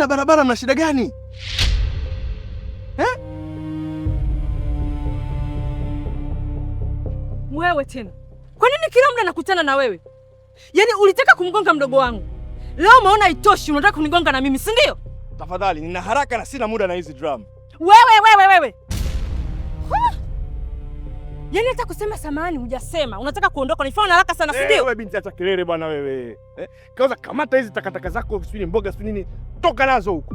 na barabara mna shida gani? Wewe tena. Kwa nini kila muda nakutana na wewe? Yaani ulitaka kumgonga mdogo wangu. Leo umeona itoshi, unataka kunigonga na mimi, si ndio? Tafadhali, nina haraka na sina muda na hizi drama. Wewe. Yaani hata kusema samahani hujasema. Unataka kuondoka, nifanye haraka sana, si ndio? Wewe binti acha kelele bwana wewe. Kwanza kamata hizi takataka zako, sio mboga, sio nini. Toka nazo huko.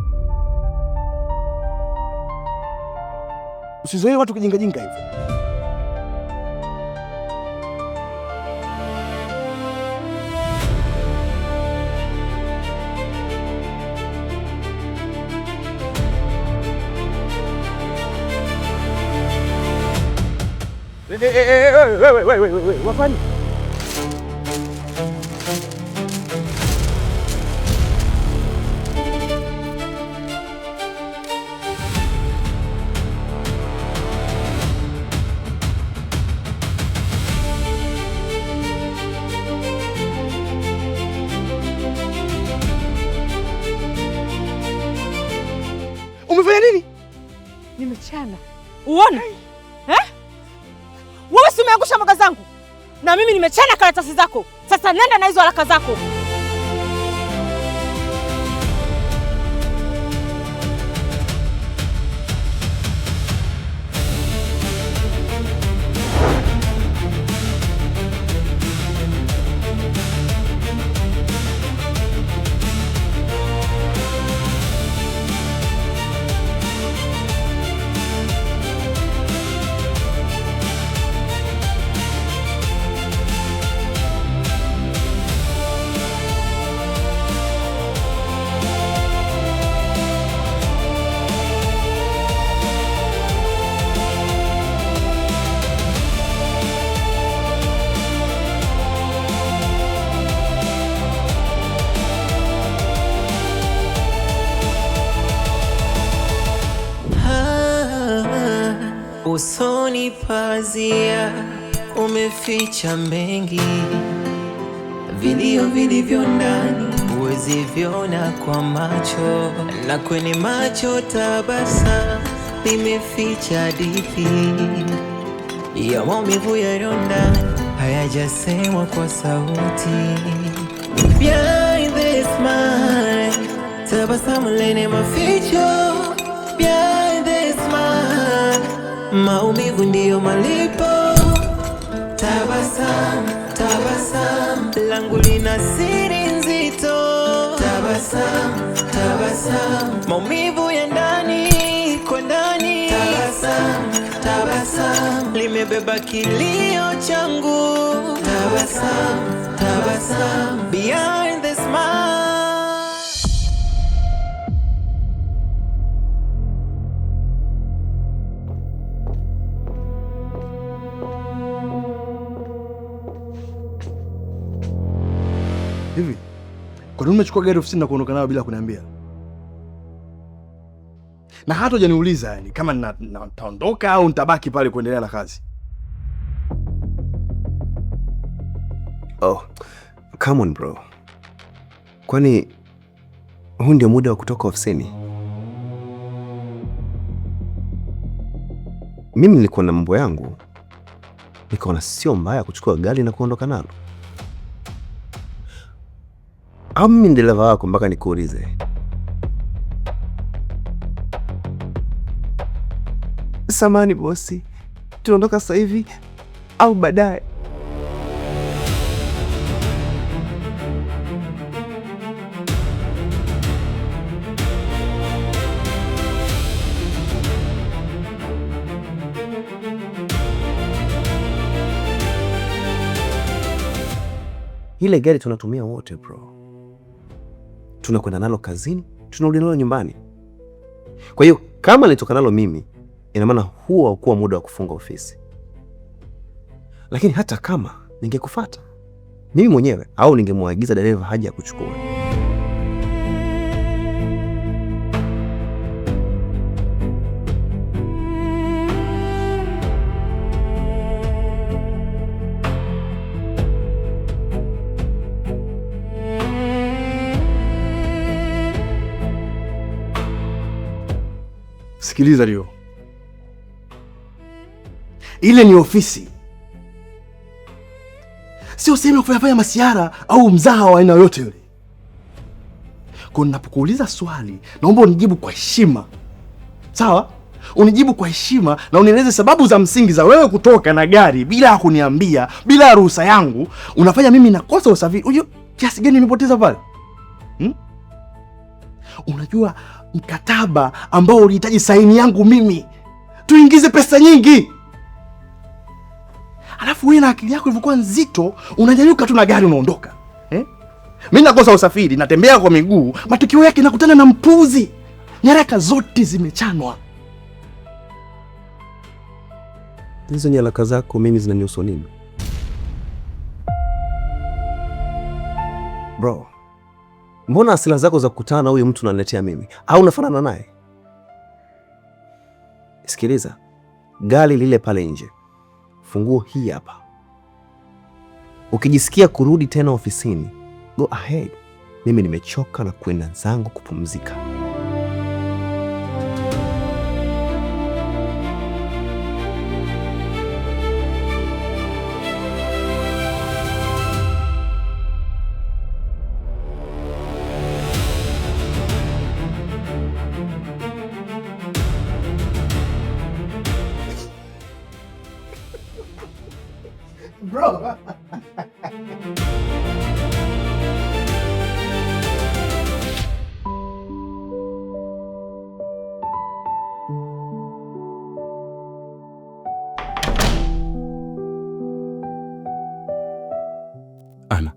Usizoee watu kijinga jinga hivyo. Wewe, wafanye. Umefanya nini? Nimechana. Uone? Wewe si umeangusha mboga zangu. Na mimi nimechana karatasi zako. Sasa nenda na hizo haraka zako. Usoni pazia umeficha mengi, vilio vilivyo ndani huwezi viona kwa macho, na kwenye macho tabasamu limeficha hadithi ya maumivu yaliyo ndani hayajasemwa kwa sauti. Behind this smile, tabasamu lenye maficho. Behind this smile, maumivu ndiyo malipo. Tabasamu, tabasamu langu lina siri nzito. Tabasamu, tabasamu, maumivu ya ndani kwa ndani. Tabasamu, tabasamu limebeba kilio changu. Tabasamu, tabasamu behind the smile. Hivi, kwa nini umechukua gari ofisini na kuondoka nayo bila kuniambia? Na hata hujaniuliza yani kama nitaondoka au nitabaki pale kuendelea na kazi. Oh, come on bro. Kwani huu ndio muda wa kutoka ofisini? Mimi nilikuwa na mambo yangu, nikaona sio mbaya kuchukua gari na kuondoka nalo. Au mimi ndereva wako mpaka nikuulize? Samani bosi, tunaondoka sasa hivi au baadaye? Ile gari tunatumia wote bro. Tunakwenda nalo kazini, tunarudi nalo nyumbani. Kwa hiyo kama nitoka nalo mimi, ina maana huo haukuwa muda wa kufunga ofisi. Lakini hata kama ningekufuata mimi mwenyewe au ningemwagiza dereva haja ya kuchukua. Sikiliza Leo, ile ni ofisi, sio sehemu ya kufanya masiara au mzaha wa aina yoyote yule. Kwa ninapokuuliza swali, naomba unijibu kwa heshima, sawa? Unijibu kwa heshima na unieleze sababu za msingi za wewe kutoka na gari bila kuniambia, bila ruhusa yangu. Unafanya mimi nakosa usafiri. Unajua kiasi gani nimepoteza pale? Unajua mkataba ambao ulihitaji saini yangu mimi, tuingize pesa nyingi, alafu wewe na akili yako ilivyokuwa nzito unanyanyuka tu na gari unaondoka. Mimi nakosa usafiri, natembea kwa miguu, matukio yake nakutana na mpuzi, nyaraka zote zimechanwa. Hizo nyaraka zako mimi zinanihusu nini? Bro, mbona asila zako za kukutana na huyo mtu unaniletea mimi? Au unafanana naye? Sikiliza, gari lile pale nje, funguo hii hapa. Ukijisikia kurudi tena ofisini, go ahead. Mimi nimechoka na kwenda zangu kupumzika. Bro. Ana,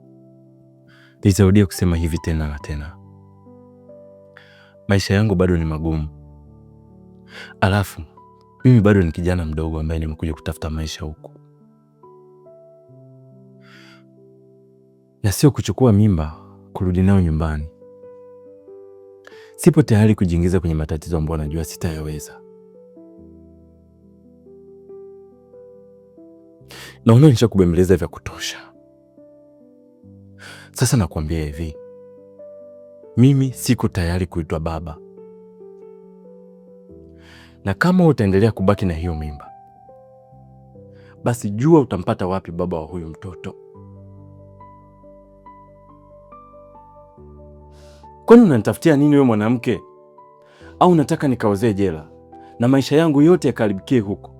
nitarudia kusema hivi tena na tena. Maisha yangu bado ni magumu. Alafu mimi bado ni kijana mdogo ambaye nimekuja kutafuta maisha huku. Na sio kuchukua mimba kurudi nao nyumbani. Sipo tayari kujiingiza kwenye matatizo ambayo najua sitayaweza. Naona nishakubembeleza vya kutosha. Sasa nakwambia hivi, mimi siko tayari kuitwa baba. Na kama utaendelea kubaki na hiyo mimba, basi jua utampata wapi baba wa huyu mtoto. Kwani unanitafutia nini wewe mwanamke? Au unataka nikaozee jela na maisha yangu yote yakaribikie huko?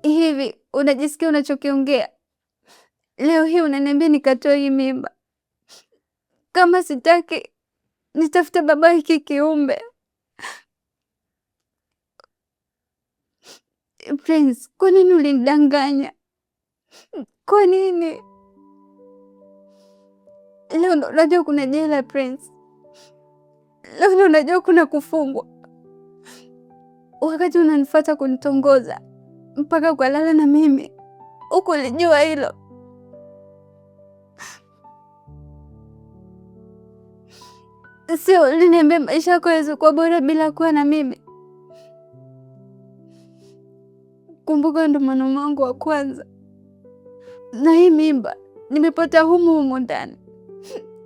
Hivi unajisikia unachokiongea? Leo hii unaniambia nikatoe hii mimba? Kama sitaki, nitafute baba hiki kiumbe. Prince, kwa nini ulinidanganya? Kwa nini? Leo ndo unajua kuna jela Prince. Leo ndo unajua kuna kufungwa. Wakati unanifuata kunitongoza mpaka ukalala na mimi, uko ulijua hilo? Sio uliniambia maisha yako yatakuwa bora bila kuwa na mimi? Kumbuka ndo mwanaume wangu wa kwanza, na hii mimba nimepata humu ndani.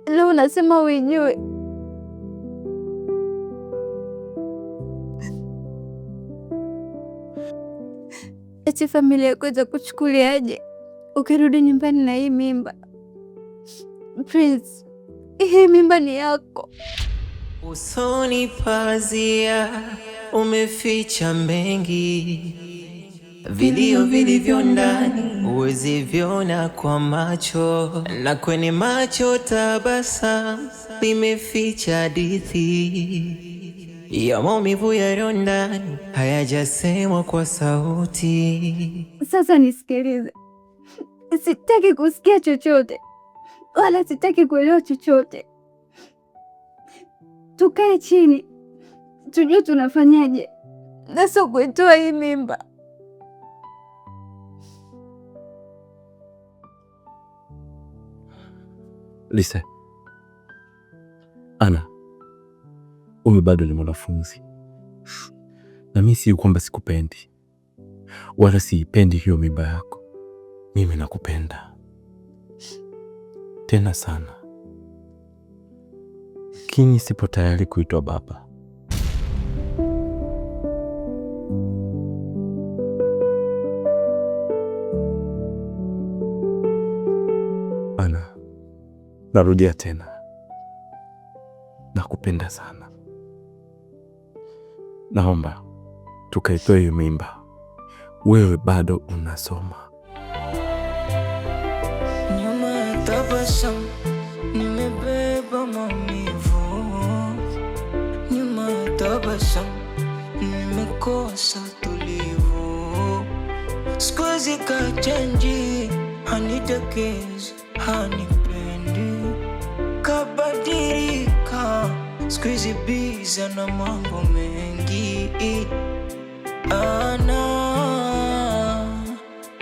Leo unasema uijue. Eti familia yako itakuchukuliaje ukirudi nyumbani na hii mimba? Prince, hii mimba ni yako. Usoni pazia umeficha mengi, vilio vilivyo ndani huwezi viona kwa macho, na kwenye macho tabasamu limeficha hadithi ya maumivu yaliyo ndani hayajasemwa kwa sauti. Sasa nisikilize, sitaki kusikia chochote wala sitaki kuelewa chochote. Tukae chini tujue tunafanyaje, na sio kuitoa hii mimba. Lisa, Ana, wewe bado ni mwanafunzi, na mimi si kwamba sikupendi wala siipendi hiyo mimba yako. Mimi nakupenda tena sana, lakini sipo tayari kuitwa baba. Narudia tena, nakupenda sana. Naomba tukaitoe hiyo mimba. Wewe bado unasoma. Nyuma ya tabasamu nimebeba maumivu, nyuma ya tabasamu nimekosa utulivu. Siku zikachenji, hanitakezi, hanipendi, kabadilika. Siku hizi biza na mambo mengi,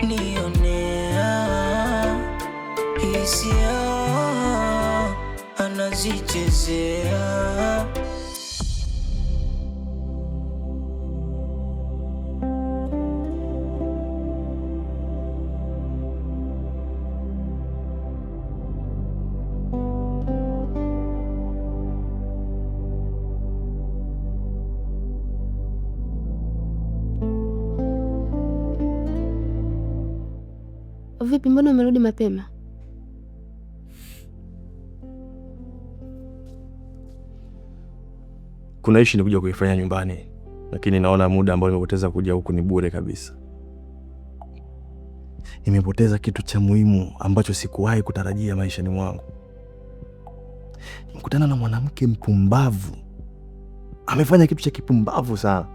nionea hisia anazichezea. Vipi, mbona umerudi mapema? Kuna ishi nikuja kuifanya nyumbani, lakini naona muda ambao nimepoteza kuja huku ni bure kabisa. Nimepoteza kitu cha muhimu ambacho sikuwahi kutarajia maishani mwangu. Nimekutana na mwanamke mpumbavu. Amefanya kitu cha kipumbavu sana.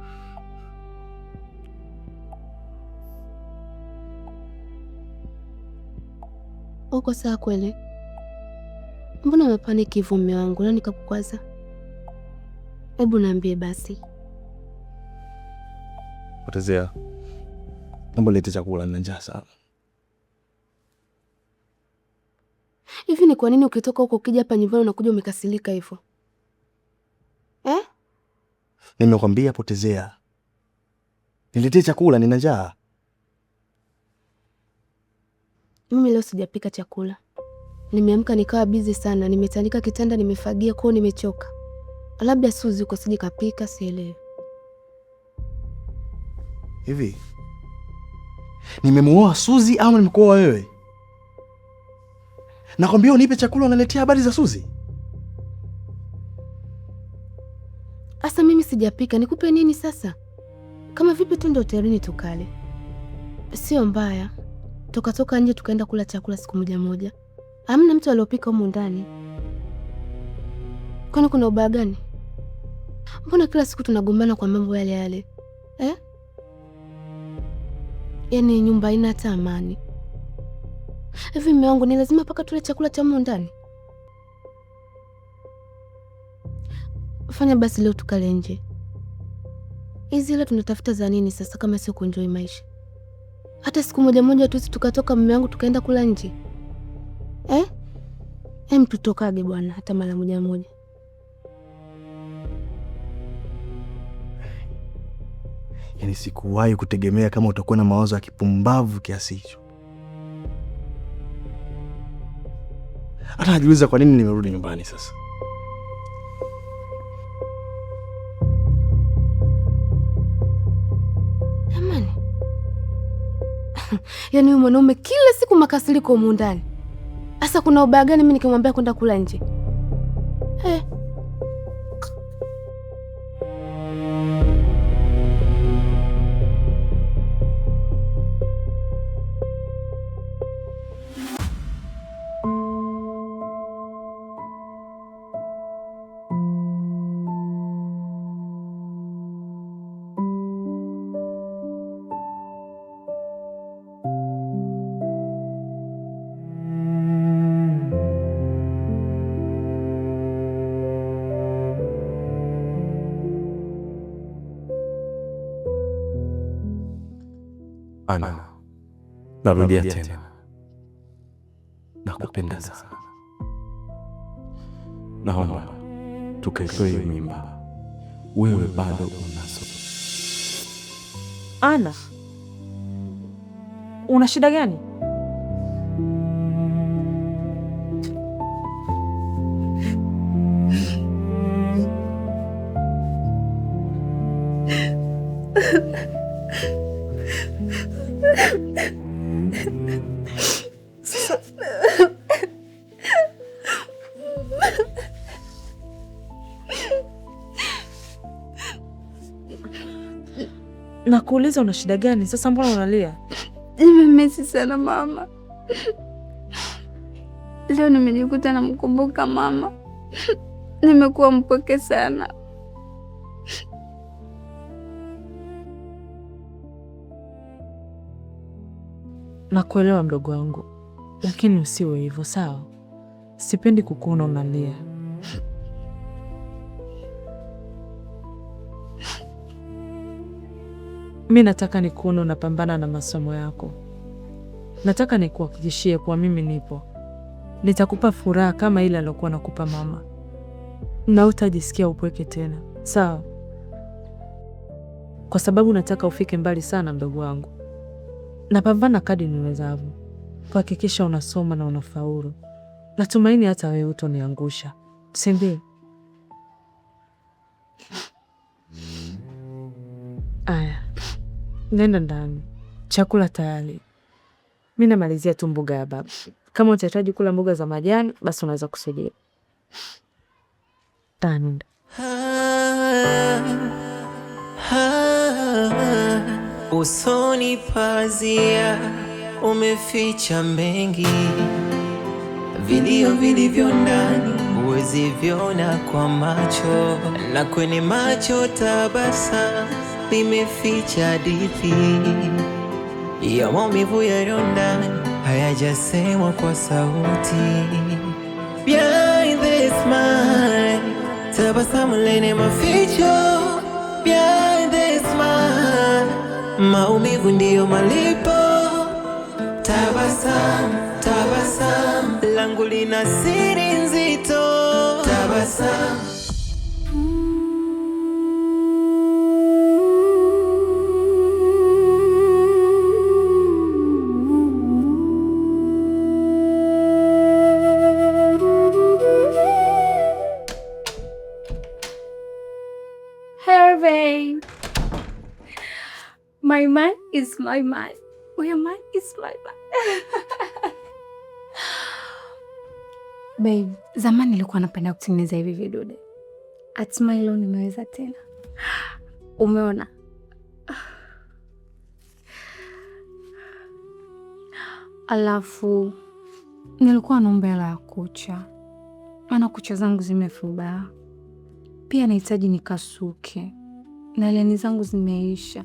Uko sawa kweli? Mbona umepaniki hivyo mume wangu? Nani kakukwaza? Hebu niambie basi. Potezea. Naomba lete chakula, nina njaa sana. Hivi ni kwa nini ukitoka huko ukija hapa nyumbani unakuja umekasirika hivyo? Nimekwambia potezea. Niletee chakula, nina njaa. Mimi leo sijapika chakula. Nimeamka nikawa busy sana, nimetandika kitanda, nimefagia, kwao nimechoka. Labda Suzi uko sije kapika, sielewi. Hivi nimemuoa Suzi au nimekuoa wewe? Nakwambia unipe chakula, unaletea habari za Suzi. Asa mimi sijapika, nikupe nini sasa? Kama vipi tu ndio hotelini tukale. Sio mbaya. Toka nje tukaenda kula chakula siku moja. Hamna mtu aliyopika humu ndani. Kwani kuna ubaya gani? Mbona kila siku tunagombana kwa mambo yale? Yaani nyumba haina hata amani. Hivi mume wangu, ni lazima paka tule chakula cha humu ndani? Fanya basi leo tukale nje. Hizi leo tunatafuta za nini sasa kama sio kuenjoy maisha? Hata siku moja tu tukatoka mume wangu tukaenda kula nje. Tutokage bwana hata mara moja. Yaani sikuwahi kutegemea kama utakuwa na mawazo ya kipumbavu kiasi hicho. Hata najiuliza kwa nini nimerudi nyumbani sasa. Jamani. Yaani huyu mwanaume kila siku makasiriko humu ndani. Asa kuna ubaya gani mimi nikimwambia kwenda kula nje? Ana, narudia tena, nakupenda sana. Naomba tukaitoe hiyo mimba. Wewe bado unasoma. Ana, una shida gani? Nakuuliza una shida gani? Sasa mbona unalia? Nimemisi sana mama. Leo nimejikuta namkumbuka mama. Nimekuwa mpweke sana. Nakuelewa mdogo wangu, lakini usiwe hivyo, sawa? Sipendi kukuona unalia. Mimi nataka nikuone unapambana na masomo yako. Nataka nikuhakikishie kuwa mimi nipo. Nitakupa furaha kama ile aliyokuwa nakupa mama, na utajisikia upweke tena, sawa? Kwa sababu nataka ufike mbali sana mdogo wangu. Napambana kadri niwezavyo kuhakikisha unasoma na unafaulu. Natumaini hata wewe utoniangusha, si ndio? Aya, nenda ndani, chakula tayari. Mimi namalizia tu mboga ya baba. Kama utahitaji kula mboga za majani, basi unaweza kusaidia. Tanda. Usoni pazia umeficha mengi, vilio vilivyo ndani huwezi viona kwa macho, na kwenye macho tabasamu limeficha hadithi ya maumivu yaliyo ndani hayajasemwa kwa sauti. Behind this smile, tabasamu lenye maficho. Behind this smile, maumivu ndiyo malipo. Tabasamu, tabasamu langu lina siri nzito. Tabasamu. Hervey, my man is my man. Your man is my man. Babe, zamani nilikuwa napenda kutengeneza hivi vidude. Hatimaye leo nimeweza tena. Umeona? Alafu nilikuwa naomba hela ya kucha. Maana kucha zangu zimefuba. Pia nahitaji nikasuke. Na leni zangu zimeisha.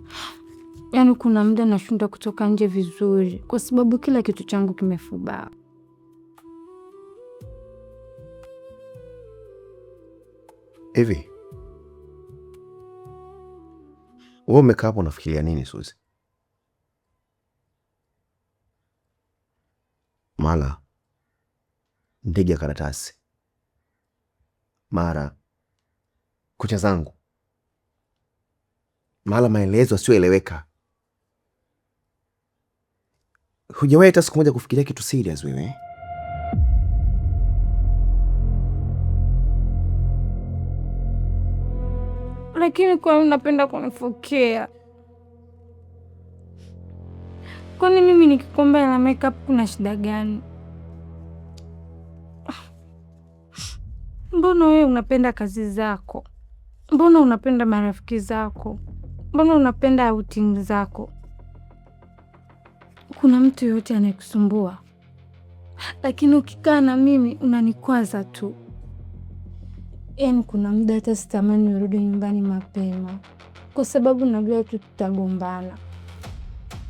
Yaani kuna muda nashindwa kutoka nje vizuri kwa sababu kila kitu changu kimefuba. Hivi wewe umekaa hapo unafikiria nini Suzi? Mara ndege ya karatasi, mara kucha zangu, mara maelezo yasiyoeleweka. Hujawahi hata siku moja kufikiria kitu serious wewe? Lakini kwa nini unapenda kunifokea? Kwani mimi nikikomba na makeup kuna shida gani? Mbona wewe unapenda kazi zako? Mbona unapenda marafiki zako? Mbona unapenda outing zako? Kuna mtu yote anayekusumbua? Lakini ukikaa na mimi unanikwaza tu. Yaani kuna muda hata sitamani urudi nyumbani mapema kwa sababu najua tu tutagombana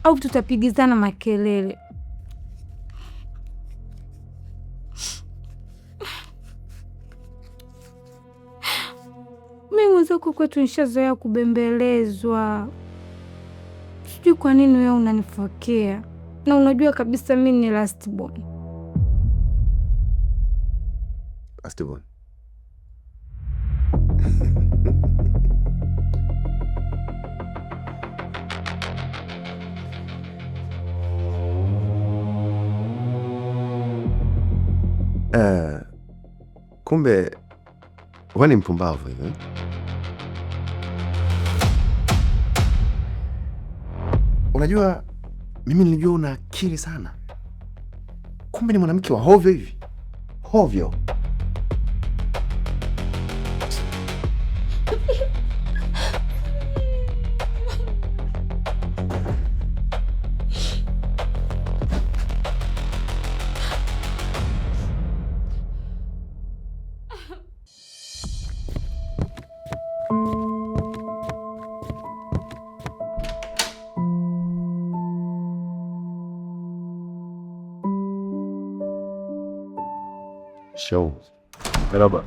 au tutapigizana makelele. Mimi mwenzako kwetu nishazoea kubembelezwa. Sijui kwa nini wewe unanifokea na unajua kabisa mimi ni last born. Last born? Kumbe wewe ni mpumbavu hivi. Unajua mimi nilijua una akili sana. Kumbe ni mwanamke wa hovyo hivi. Hovyo. Show. Merhaba.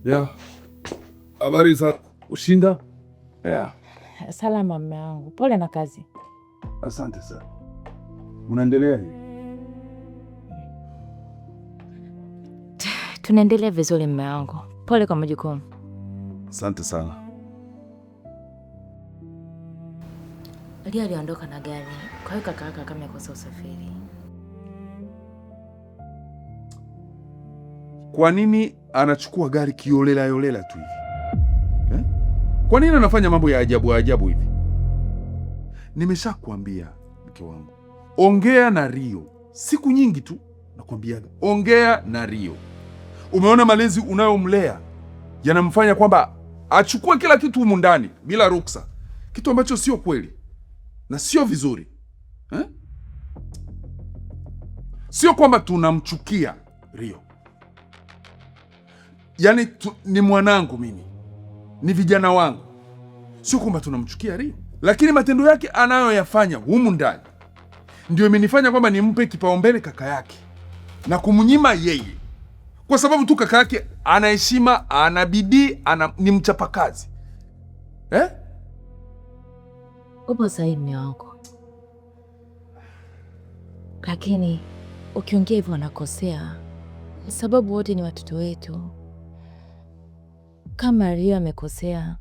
Ya. Habari za ushinda? Yeah. Salama mume wangu, pole na kazi. Asante sana. Unaendelea? Tunaendelea vizuri mume wangu, pole kwa majukumu. Asante sana. Lia aliondoka na gari, kwa hiyo kaka yake kama yakosa usafiri. Kwa nini anachukua gari kiolela yolela tu hivi? Kwa nini anafanya mambo ya ajabu ajabu hivi? Nimeshakwambia mke wangu, ongea na Rio. Siku nyingi tu nakwambiaga, ongea na Rio. Umeona malezi unayomlea yanamfanya kwamba achukue kila kitu humu ndani bila ruksa, kitu ambacho sio kweli na sio vizuri eh? Sio kwamba tunamchukia Rio, yaani ni mwanangu mimi, ni vijana wangu, sio kwamba tunamchukia Rio, lakini matendo yake anayoyafanya humu ndani ndio imenifanya kwamba nimpe kipaumbele kaka yake na kumnyima yeye, kwa sababu tu kaka yake ana heshima, ana bidii, ni mchapakazi eh? Upo sahihi mume wangu, lakini ukiongea hivyo wanakosea, sababu wote ni watoto wetu. Kama Rio amekosea,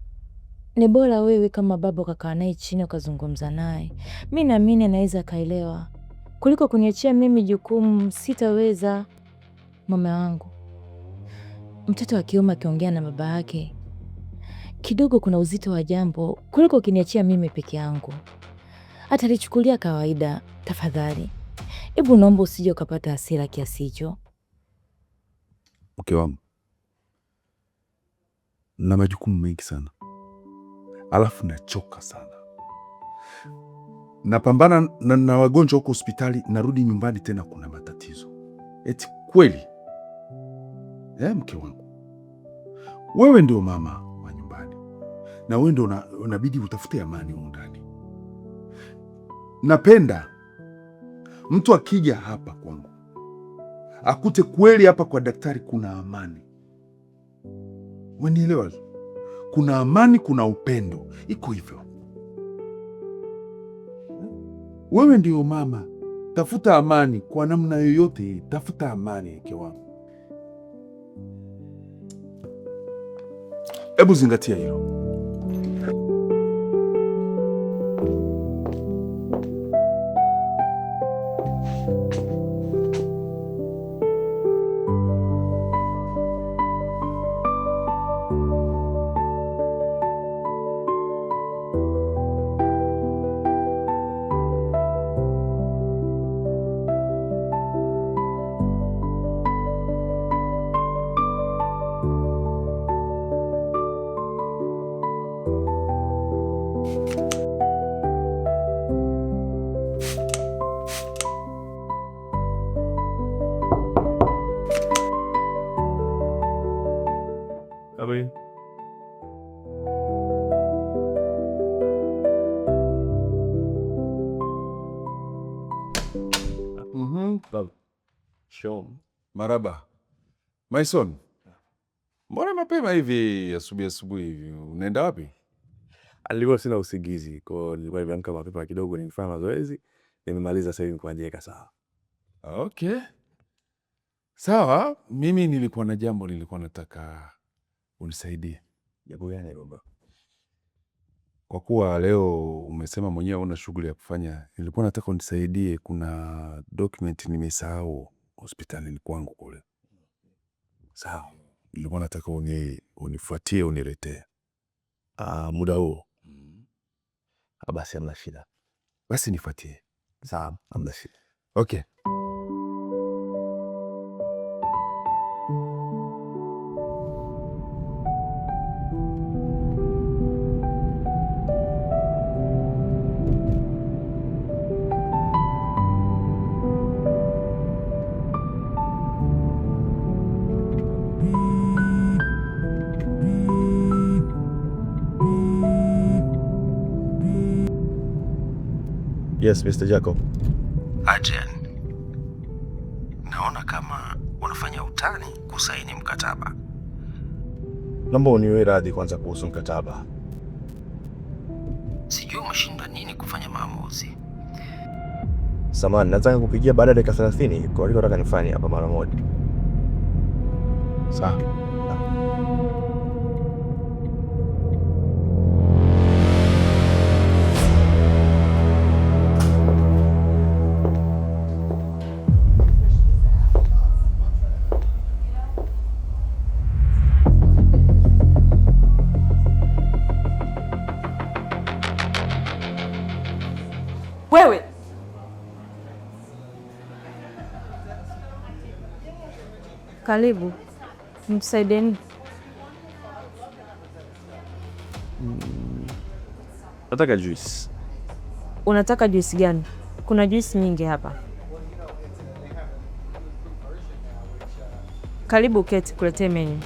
ni bora wewe kama baba ukakaa naye chini ukazungumza naye. Mi naamini anaweza akaelewa kuliko kuniachia mimi jukumu. Sitaweza. Mume wangu, mtoto wa kiume akiongea na baba yake kidogo kuna uzito wa jambo kuliko ukiniachia mimi peke yangu. Atalichukulia kawaida. Tafadhali, hebu naomba usije ukapata hasira kiasi hicho. Mke wangu, na majukumu mengi sana, alafu nachoka sana, napambana na wagonjwa huko hospitali, narudi nyumbani tena kuna matatizo. Eti kweli mke wangu, wewe ndio mama wa nyumbani na wewe ndio unabidi utafute amani huko ndani. Napenda mtu akija hapa kwangu akute kweli hapa kwa daktari kuna amani. Umenielewa? Kuna amani, kuna upendo, iko hivyo. Wewe ndio mama, tafuta amani kwa namna yoyote, tafuta amani mke wangu. Hebu zingatia hilo. Maraba. My son, mbona mapema hivi asubuhi hivi? Unaenda wapi? Alikuwa sina usingizi, kwa hiyo nilikuwa nimeamka mapema kidogo, nilifanya mazoezi, nimemaliza sasa hivi kuandika. Sawa. Okay. Sawa, mimi nilikuwa na jambo nilikuwa nataka unisaidie. Jambo gani baba? Kwa kuwa leo umesema mwenyewe una shughuli ya kufanya, nilikuwa nataka unisaidie, kuna document nimesahau hospitalini kwangu kule. Sawa. Nilikuwa nataka unifuatie uniletee. Muda huo. Basi hamna shida. Basi nifuatie. Sawa, hamna shida. Okay. Yes, Mr. Jacob. Ajen, naona kama unafanya utani kusaini mkataba. Naomba uniwe radhi kwanza kuhusu mkataba. Sijui umeshinda nini kufanya maamuzi. Samahani, nataka kupigia baada ya dakika 30 kwa hiyo nataka nifanye hapa mara moja. Sawa. Wewe karibu, msaidieni. Nataka juice. Unataka juisi gani? Kuna juisi nyingi hapa. Karibu keti, kuletee menu.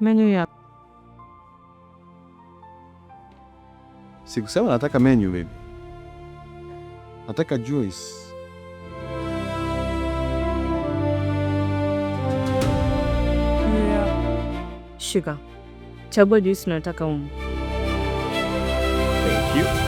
Menu ya Sikusema nataka menu baby. Nataka juice. sugar. Chagua juisi unataka umu. Thank you.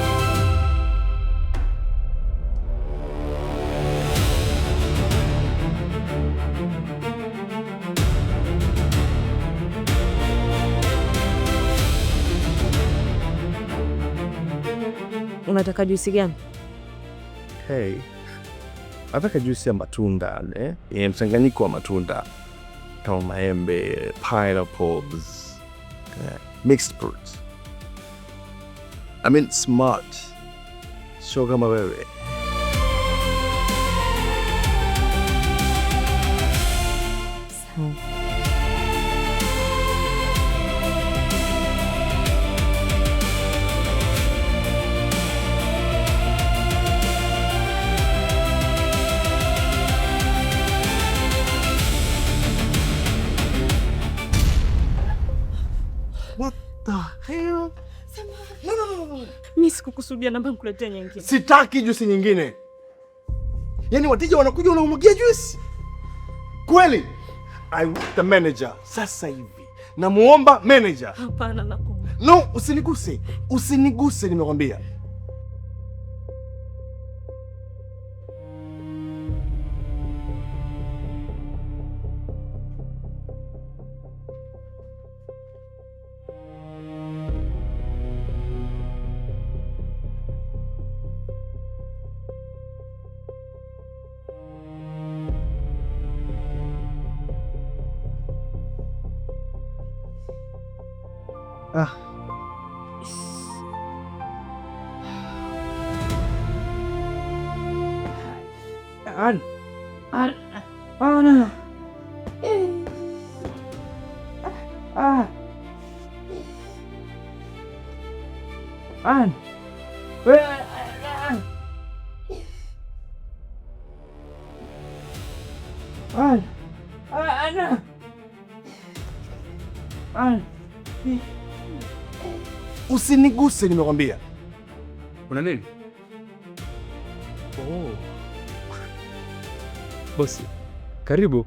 Unataka juisi gani? Hey, nataka juisi ya matunda, yenye mchanganyiko wa matunda kama maembe, pineapples, mixed fruits. I mean smart. Sio kama wewe. What the hell? No. Mimi sikukusudia, namba nikuletee nyingine. Sitaki juisi nyingine. Yaani wateja wanakuja wanaumwagia juisi. Kweli? I want the manager. Sasa hivi. Namuomba manager. Hapana, nakuomba. No, usiniguse. Usiniguse nimekwambia. Usiniguse nimekwambia. Kuna nini? Oh. Bosi, karibu.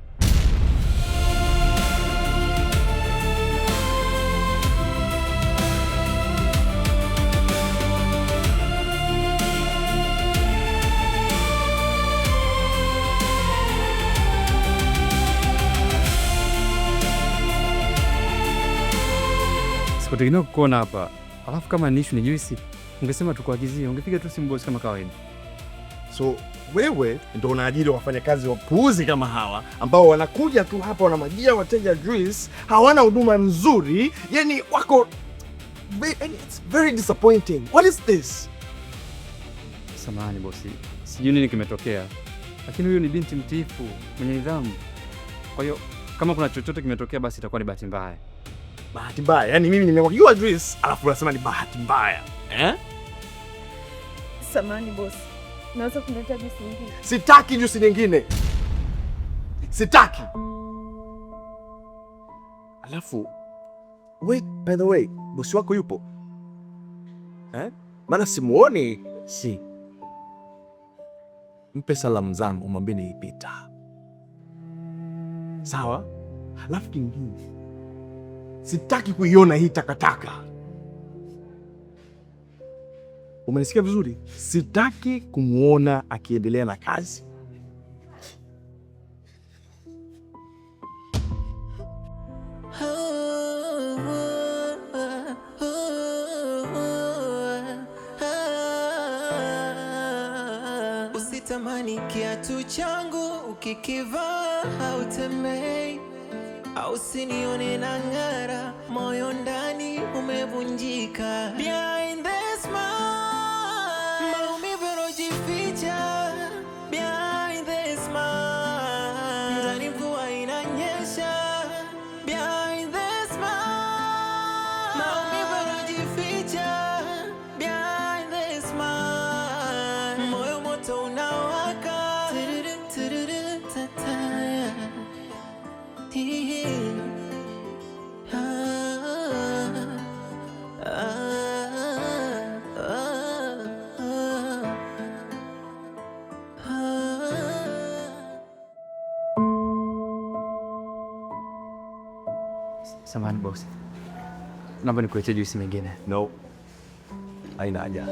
Sikutegemea kukuona hapa. Alafu kama ni issue ni juisi, ungesema tukuagizie, ungepiga tu simu bosi kama kawaida. So wewe ndo unaajiri wafanyakazi wapuuzi kama hawa ambao wanakuja tu hapa wanamwagia wateja juice, hawana huduma nzuri, yani wako it's very disappointing. What is this? Samahani bosi, sijui nini kimetokea, lakini huyu ni binti mtiifu mwenye nidhamu. Kwa hiyo Kama kuna chochote kimetokea basi itakuwa ni bahati mbaya. Bahati mbaya? Yaani mimi nimekunywa juice alafu unasema ni bahati mbaya. Samahani boss. Naweza kuniletea juice nyingine? Sitaki juice nyingine. Sitaki. Alafu wait, by the way, bosi wako yupo? Maana simuoni. Si. Mpe salamu zangu, umwambie nilipita. Sawa? Alafu kingine, sitaki kuiona hii takataka. Umenisikia vizuri? Sitaki kumuona akiendelea na kazi. Usitamani kiatu changu ukikivaa hautemei, au usinione na ng'ara, moyo ndani umevunjika. Behind the smile, maumivu yanajificha. Behind the smile, ndani mvua inanyesha. Behind the smile, maumivu yanajificha. Behind the smile, moyo moto unawaka. Samahani boss. Naomba nikuletee juisi nyingine. No. Haina haja.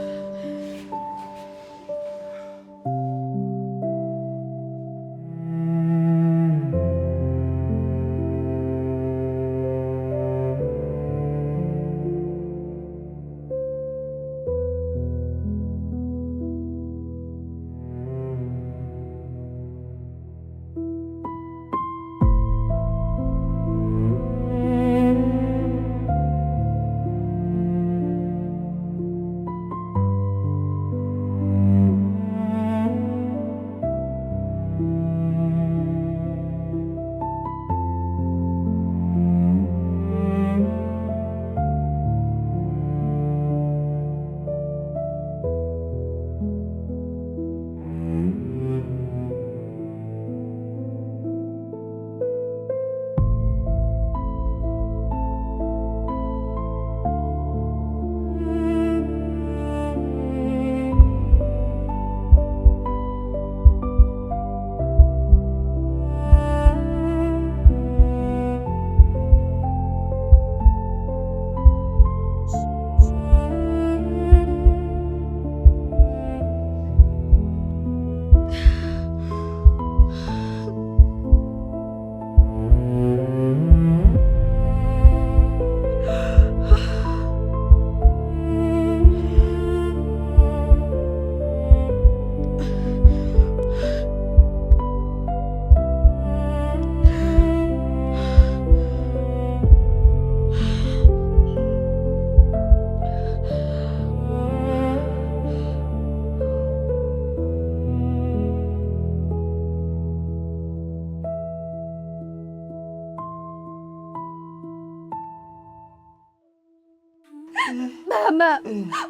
Baba,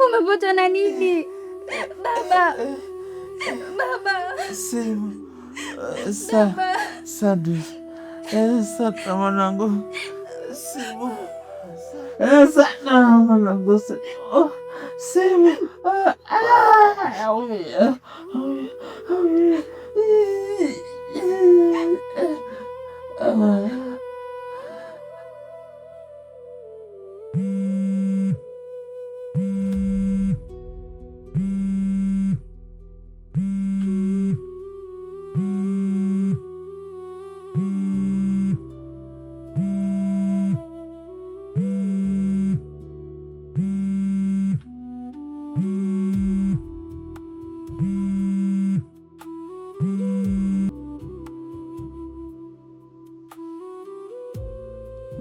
umepatwa na nini? Baba. Sema. Sadu. Sasa mwanangu. Sema. Sasa mwanangu. Sema.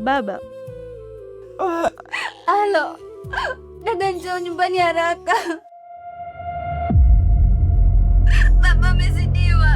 Baba. Halo. Dada, njoo nyumbani haraka. Baba amezidiwa.